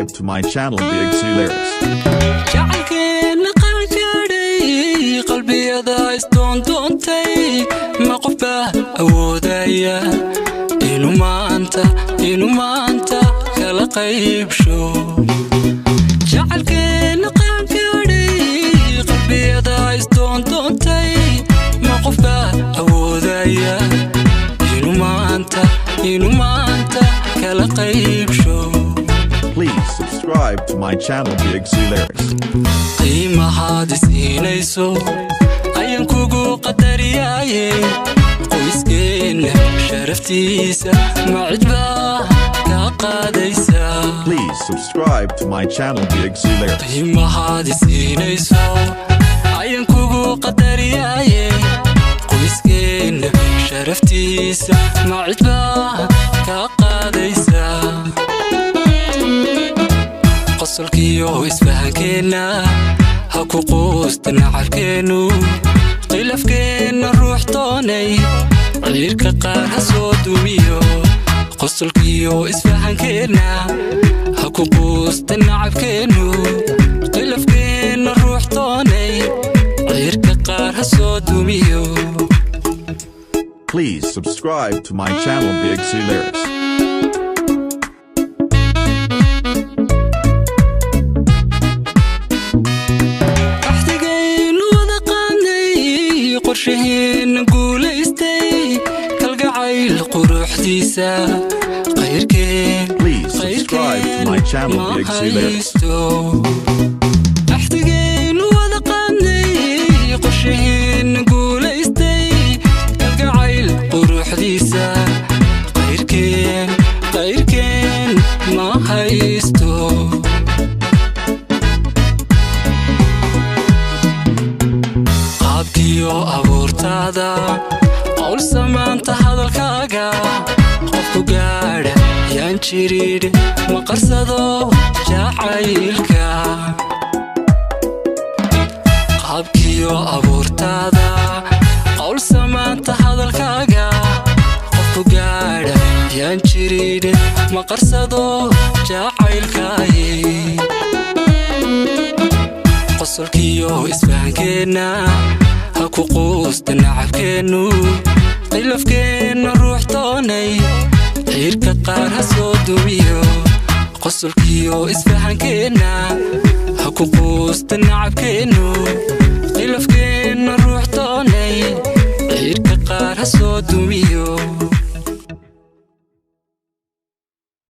subscribe to my channel Big C Lyrics. jacaylkeena qaangaadhay qalbiyada isdoontoontay ma qof baa awoodaya inuu maanta kala qaybsho jacaylkeena qaangaadhay qalbiyada isdoontoontay ma qof baa awoodaya inuu maanta kala qaybsho. Please subscribe to my channel Big C Lyrics. qiimahaad siinayso ayaan kugu qadariyaaye qoyskeena sharaftiisa ma cid baa ka qaadaysa. Please subscribe to my channel Big C Lyrics. qiimahaad siinayso ayaan kugu qadariyaaye qoyskeena sharaftiisa ma cid baa ka qaadaysa. qosolkiyo isfahankeena ha ku quusta nacabkeenu khilafkeena ruux doonay ciirka qaar ha soo dumiyo. qosolkiyo isfahankeena ha ku quusta nacabkeenu khilafkeena ruux doonay ciirka qaar ha soo dumiyo. Please subscribe to my channel Big C Lyrics. qorshaheena guulaystay kalgacayl quruxdiisa Please subscribe to my channel Big C Lyrics. axtigeenu wada qaadnay qorshaheena guulaystay kalgacayl quruxdiisa qayrkeen ma haysto. qaabkiyo abuurtaada qowl samaanta hadalkaaga qofku gaadha yaan jiridh ma qarsado jacaylka. qaabkiyo abuurtaada qowl samaanta hadalkaaga qofku gaadha yaan jiridh ma qarsado jacaylkaaye. qosolkiyo isfahankeena ha ku quusta nacabkeenu khilafkeena ruux doonay ciirka qaar ha soo dumiyo. qosolkiyo isfahankeena ha ku quusta nacabkeenu khilafkeena ruux doonay ciirka qaar ha soo dumiyo.